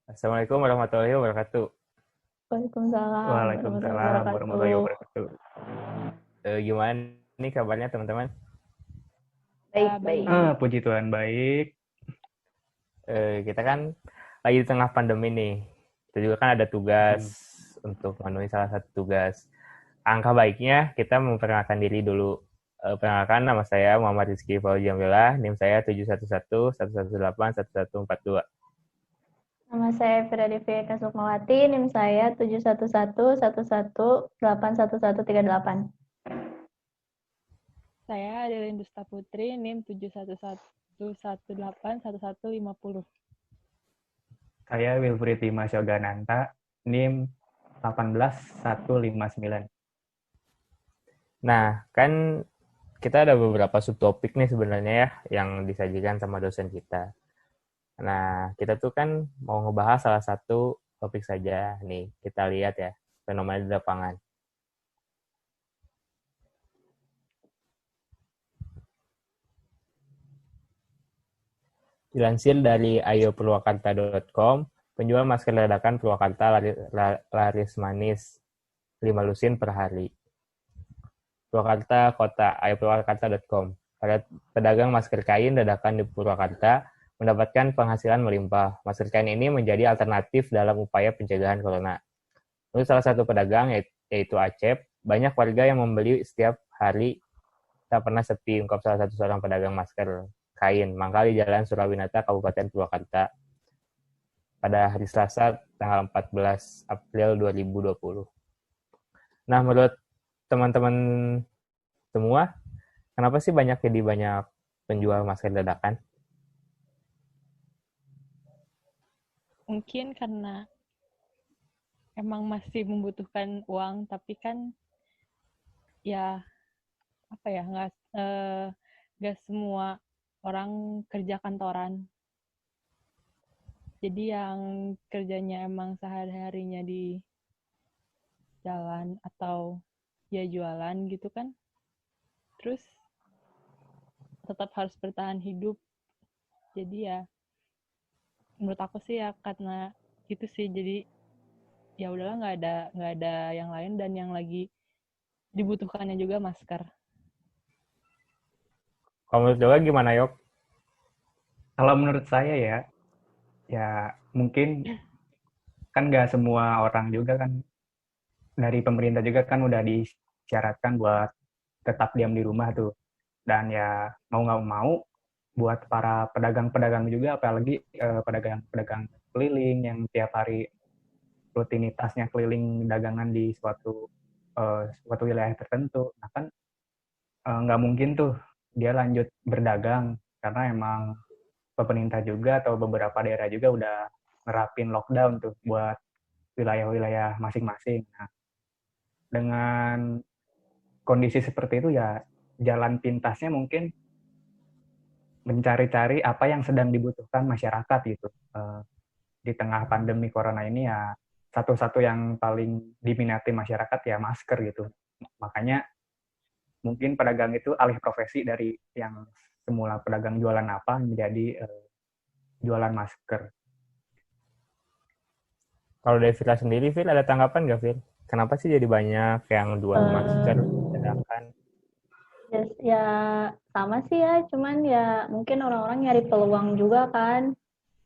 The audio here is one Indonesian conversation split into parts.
Assalamualaikum warahmatullahi wabarakatuh. Waalaikumsalam warahmatullahi Waalaikumsalam warahmatullahi wabarakatuh. wabarakatuh. Gimana nih kabarnya teman-teman? Baik, baik. Puji Tuhan baik. Kita kan lagi di tengah pandemi nih. Kita juga kan ada tugas untuk memenuhi salah satu tugas. Angka baiknya kita memperkenalkan diri dulu. Perkenalkan, nama saya Muhammad Rizky Fauzamillah, NIM saya 711 118 1142. Nama saya Fira Devia Sukmawati, NIM saya 711 118 1138. Saya Adeline Dusta Putri, NIM 711 118 1150. Saya Wilfried Dimas Yogananta, NIM 18159. Nah, kan kita ada beberapa subtopik nih sebenarnya ya yang disajikan sama dosen kita. Nah, kita tuh kan mau ngebahas salah satu topik saja nih. Kita lihat ya, fenomena di lapangan. Dilansir dari ayopurwakarta.com, penjual masker dadakan Purwakarta laris manis 5 lusin per hari. Purwakarta Kota, ayopurwakarta.com. Para pedagang masker kain dadakan di Purwakarta mendapatkan penghasilan melimpah. Masker kain ini menjadi alternatif dalam upaya pencegahan corona. Menurut salah satu pedagang, yaitu Acep, banyak warga yang membeli setiap hari, tak pernah sepi, ungkap salah satu seorang pedagang masker kain mangkal di Jalan Surawinata, Kabupaten Purwakarta, pada hari Selasa, tanggal 14 April 2020. Nah, menurut teman-teman semua, kenapa sih banyak penjual masker dadakan? Mungkin karena emang masih membutuhkan uang, tapi kan ya apa ya, nggak semua orang kerja kantoran. Jadi yang kerjanya emang sehari-harinya di jalan atau ya jualan gitu kan, terus tetap harus bertahan hidup. Jadi ya menurut aku sih ya karena itu sih, jadi ya udahlah, nggak ada yang lain, dan yang lagi dibutuhkannya juga masker. Kalau menurut Jawa gimana, Yok? Kalau menurut saya ya mungkin kan nggak semua orang juga kan, dari pemerintah juga kan udah disyaratkan buat tetap diam di rumah tuh. Dan ya mau nggak mau buat para pedagang-pedagang juga, apalagi pedagang-pedagang keliling yang tiap hari rutinitasnya keliling dagangan di suatu wilayah tertentu. Nah kan nggak mungkin tuh dia lanjut berdagang karena emang pemerintah juga atau beberapa daerah juga udah nerapin lockdown tuh buat wilayah-wilayah masing-masing. Nah, dengan kondisi seperti itu ya jalan pintasnya mungkin mencari-cari apa yang sedang dibutuhkan masyarakat gitu. Di tengah pandemi corona ini ya satu-satu yang paling diminati masyarakat ya masker gitu. Makanya mungkin pedagang itu alih profesi dari yang semula pedagang jualan apa menjadi jualan masker. Kalau dari Fira sendiri, Fir, ada tanggapan nggak, Fir? Kenapa sih jadi banyak yang jual masker dadakan? Ya sama sih ya, cuman ya mungkin orang-orang nyari peluang juga kan.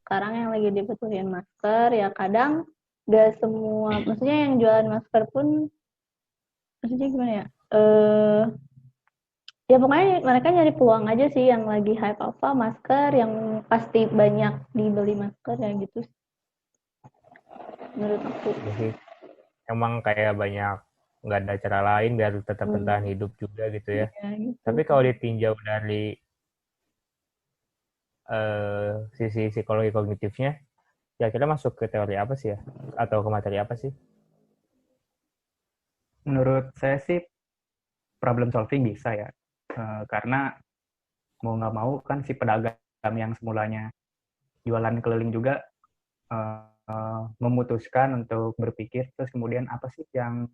Sekarang yang lagi dibutuhin masker, ya kadang gak semua, maksudnya yang jualan masker pun, maksudnya gimana ya? Ya pokoknya mereka nyari peluang aja sih, yang lagi hype apa masker, yang pasti banyak dibeli masker ya gitu sih, menurut aku. Jadi emang kayak banyak nggak ada cara lain biar tetap bertahan hidup juga gitu ya. Ya, gitu. Tapi kalau ditinjau dari sisi psikologi kognitifnya, ya kita masuk ke teori apa sih ya? Atau ke materi apa sih? Menurut saya sih problem solving bisa ya. Karena mau nggak mau kan si pedagang yang semulanya jualan keliling juga memutuskan untuk berpikir terus kemudian apa sih yang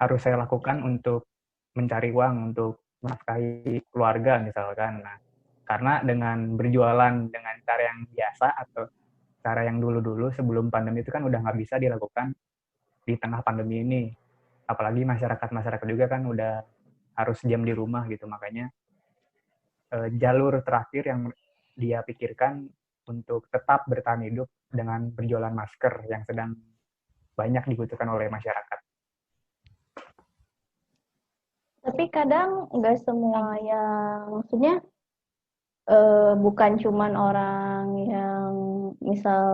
harus saya lakukan untuk mencari uang untuk menafkahi keluarga misalkan. Nah, karena dengan berjualan dengan cara yang biasa atau cara yang dulu-dulu sebelum pandemi itu kan udah nggak bisa dilakukan di tengah pandemi ini. Apalagi masyarakat juga kan udah harus diam di rumah gitu. Makanya jalur terakhir yang dia pikirkan untuk tetap bertahan hidup dengan berjualan masker yang sedang banyak dibutuhkan oleh masyarakat. Tapi kadang nggak semua yang, maksudnya bukan cuman orang yang misal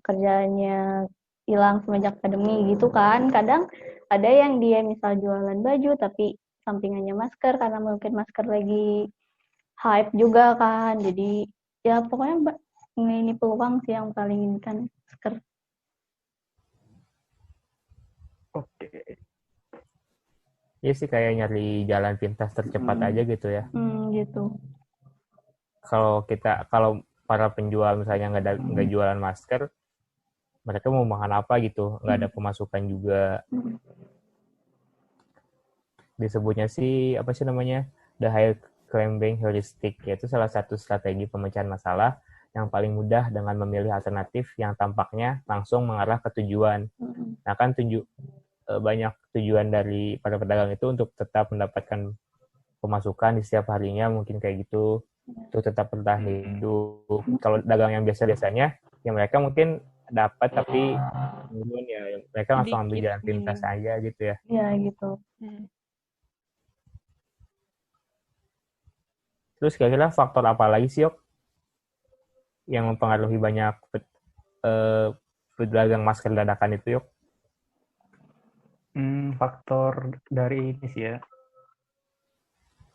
kerjanya hilang semenjak pandemi gitu kan. Kadang ada yang dia misal jualan baju tapi sampingannya masker karena mungkin masker lagi hype juga kan. Jadi ya pokoknya ini peluang sih yang paling ini kan masker. Oke. Iya sih kayak nyari jalan pintas tercepat aja gitu ya. Gitu. Kalau para penjual misalnya nggak jualan masker, mereka mau makan apa gitu, nggak ada pemasukan juga. Disebutnya sih apa sih namanya, the high climbing heuristic, yaitu salah satu strategi pemecahan masalah yang paling mudah dengan memilih alternatif yang tampaknya langsung mengarah ke tujuan. Nah kan banyak tujuan dari para pedagang itu untuk tetap mendapatkan pemasukan di setiap harinya, mungkin kayak gitu, untuk tetap bertahan hidup. Kalau dagang yang biasanya ya mereka mungkin dapat tapi kemudian ya mereka langsung ambil jalan pintas aja gitu ya. Ya gitu. Terus kira-kira faktor apa lagi sih, Yok, yang mempengaruhi banyak pedagang masker dadakan itu, Yok? Faktor dari ini sih ya,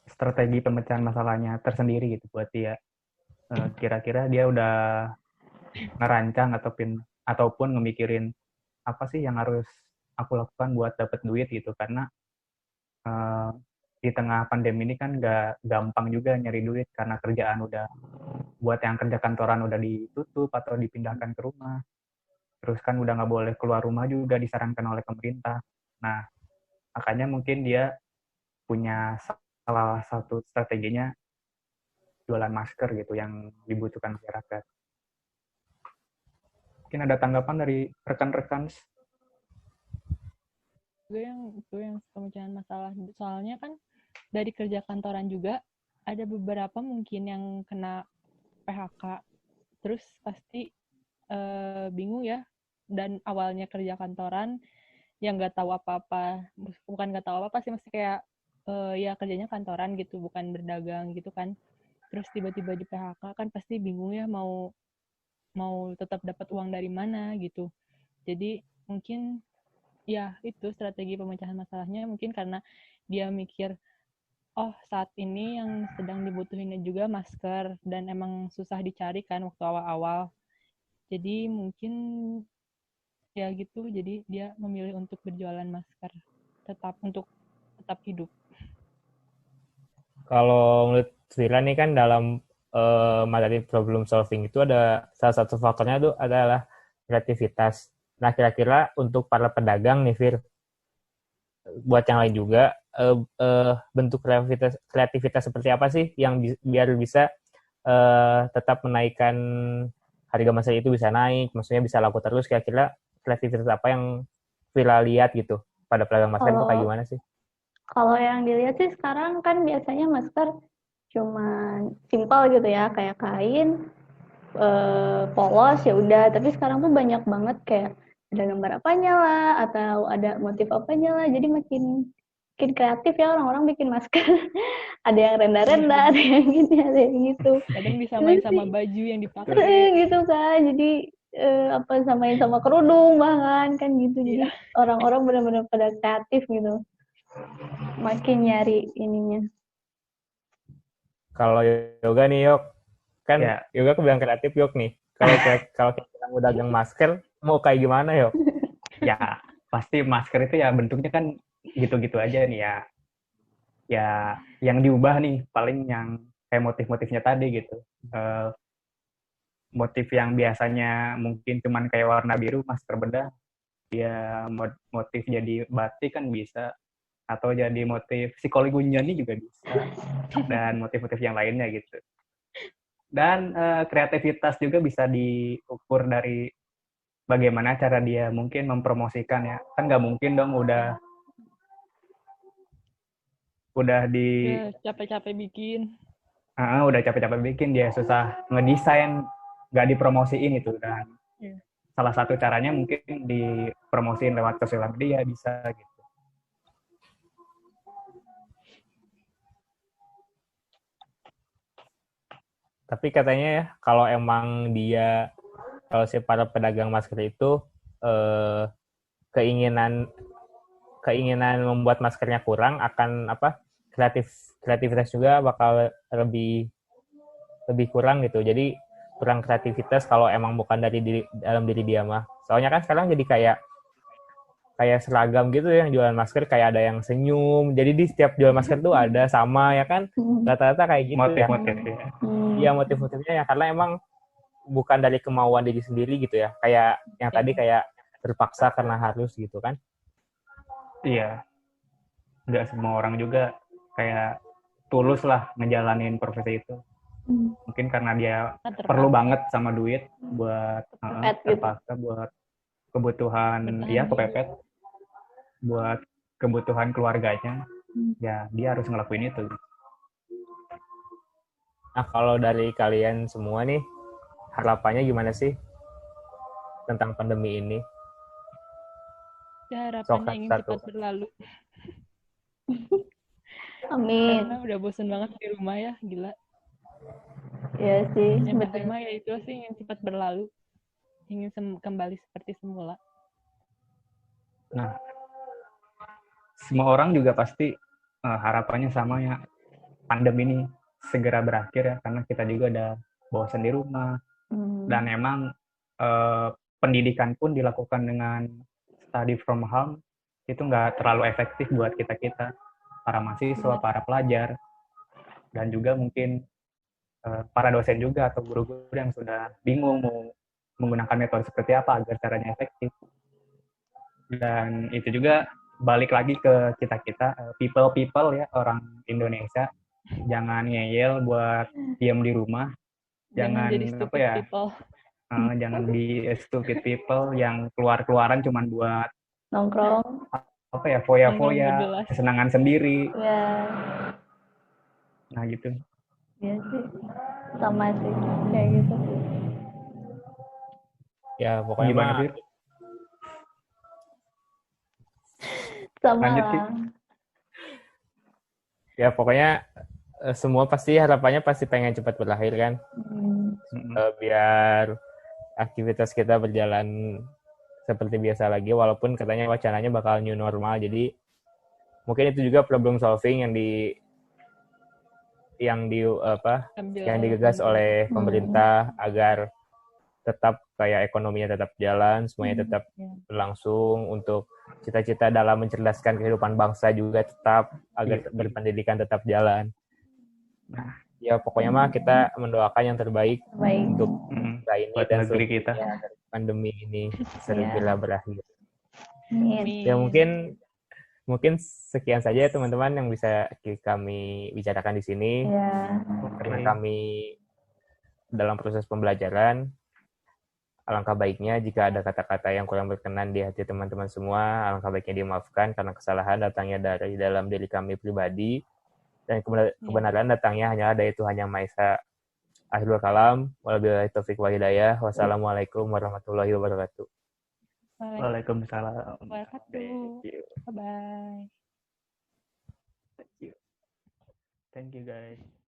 strategi pemecahan masalahnya tersendiri gitu buat dia. Kira-kira dia udah ngerancang ataupun ngemikirin apa sih yang harus aku lakukan buat dapat duit gitu, karena di tengah pandemi ini kan nggak gampang juga nyari duit karena kerjaan udah, buat yang kerja kantoran udah ditutup atau dipindahkan ke rumah, terus kan udah nggak boleh keluar rumah juga disarankan oleh pemerintah. Nah makanya mungkin dia punya salah satu strateginya jualan masker gitu yang dibutuhkan masyarakat. Mungkin ada tanggapan dari rekan-rekan? Itu yang pemecahan masalah. Soalnya kan dari kerja kantoran juga ada beberapa mungkin yang kena PHK. Terus pasti bingung ya. Dan awalnya kerja kantoran yang nggak tahu apa-apa, bukan nggak tahu apa-apa sih, mesti kayak ya kerjanya kantoran gitu, bukan berdagang gitu kan. Terus tiba-tiba di PHK kan pasti bingung ya mau tetap dapat uang dari mana gitu. Jadi mungkin ya itu strategi pemecahan masalahnya mungkin karena dia mikir, oh saat ini yang sedang dibutuhinnya juga masker dan emang susah dicari kan waktu awal-awal. Jadi mungkin ya gitu, jadi dia memilih untuk berjualan masker untuk tetap hidup. Kalau menurut Vira nih kan dalam materi problem solving itu ada salah satu faktornya itu adalah kreativitas. Nah kira-kira untuk para pedagang nih Vir, buat yang lain juga bentuk kreativitas seperti apa sih yang biar bisa tetap menaikkan harga masker itu bisa naik, maksudnya bisa laku terus. Kira-kira kreativitas apa yang Vira lihat gitu pada pedagang masker itu kayak gimana sih? Kalau yang dilihat sih sekarang kan biasanya masker cuman simpel gitu ya, kayak kain, polos ya udah. Tapi sekarang tuh banyak banget kayak ada gambar apanya lah atau ada motif apanya lah. Jadi makin kreatif ya orang-orang bikin masker. Ada yang renda-renda, ada yang gini, ada yang gitu. Kadang bisa main sama baju yang dipakai. Gitu kan. Jadi samain sama kerudung bahkan kan gitu. Jadi orang-orang benar-benar pada kreatif gitu. Makin nyari ininya. Kalau Yoga nih, Yok, kan ya. Yoga kebilang kreatif, Yok nih. Kalau kita mau dagang masker, mau kayak gimana, Yok? Ya pasti masker itu ya bentuknya kan gitu-gitu aja nih ya. Ya yang diubah nih paling yang kayak motif-motifnya tadi gitu. Motif yang biasanya mungkin cuman kayak warna biru, masker bedah, ya motif jadi batik kan bisa, atau jadi motif psikologi Gunjani juga bisa, dan motif-motif yang lainnya gitu. Dan kreativitas juga bisa diukur dari bagaimana cara dia mungkin mempromosikan ya. Kan nggak mungkin dong udah di Ya, capek-capek bikin. udah capek-capek bikin, dia susah ngedesain, nggak dipromosiin itu. Dan Iya. salah satu caranya mungkin dipromosiin lewat sosial media bisa gitu. Tapi katanya ya, kalau emang kalau si para pedagang masker itu eh, keinginan membuat maskernya kurang, akan kreativitas juga bakal lebih kurang gitu. Jadi kurang kreativitas kalau emang bukan dari dalam diri dia mah. Soalnya kan sekarang jadi kayak seragam gitu ya, yang jualan masker kayak ada yang senyum. Jadi di setiap jual masker tuh ada sama ya kan, rata-rata kayak gitu ya. Motif-motif ya. Iya, motif-motifnya ya, karena emang bukan dari kemauan diri sendiri gitu ya. Kayak yang tadi kayak terpaksa karena harus gitu kan. Iya, nggak semua orang juga kayak tulus lah ngejalanin profesi itu. Mungkin karena dia perlu banget sama duit buat terpaksa buat kebutuhan, ya kepepet buat kebutuhan keluarganya. Ya dia harus ngelakuin itu. Nah, kalau dari kalian semua nih, harapannya gimana sih tentang pandemi ini? Ya, harapannya ingin cepat berlalu. Amin. Karena udah bosan banget di rumah ya, gila. Iya sih. Yang pertama ya itu sih ingin cepat berlalu. Ingin kembali seperti semula. Nah, semua orang juga pasti harapannya sama ya, pandemi ini segera berakhir ya, karena kita juga udah bosan di rumah. Dan emang pendidikan pun dilakukan dengan study from home, itu nggak terlalu efektif buat kita para mahasiswa, para pelajar, dan juga mungkin para dosen juga atau guru-guru yang sudah bingung mau menggunakan metode seperti apa agar caranya efektif. Dan itu juga balik lagi ke kita people ya, orang Indonesia, jangan ngeyel buat diam di rumah, jangan jadi stupid people. Jangan di stupid people yang keluaran cuman buat nongkrong, foya-foya, kesenangan sendiri. Ya. Nah gitu. Iya sih, sama sih kayak gitu. Ya pokoknya gimana mah sih? Sama Lanjut, lah. Ya pokoknya semua pasti harapannya pasti pengen cepat berakhir kan, biar aktivitas kita berjalan seperti biasa lagi, walaupun katanya wacananya bakal new normal. Jadi mungkin itu juga problem solving yang digagas oleh pemerintah agar tetap kayak ekonominya tetap jalan, semuanya tetap berlangsung, untuk cita-cita dalam mencerdaskan kehidupan bangsa juga tetap, agar berpendidikan tetap jalan. Nah, ya pokoknya mah kita mendoakan yang terbaik untuk ini buat dan negeri kita. Pandemi ini segera berakhir. Amin. Ya mungkin sekian saja teman-teman yang bisa kami bicarakan di sini. Karena kami dalam proses pembelajaran, alangkah baiknya jika ada kata-kata yang kurang berkenan di hati teman-teman semua, alangkah baiknya dimaafkan karena kesalahan datangnya dari dalam diri kami pribadi, dan kebenaran datangnya hanyalah dari Tuhan Yang Maha Esa. Akhirul kalam, wabillahi taufiq wal hidayah. Wassalamualaikum warahmatullahi wabarakatuh. Waalaikumsalam. Bye-bye. Thank you guys.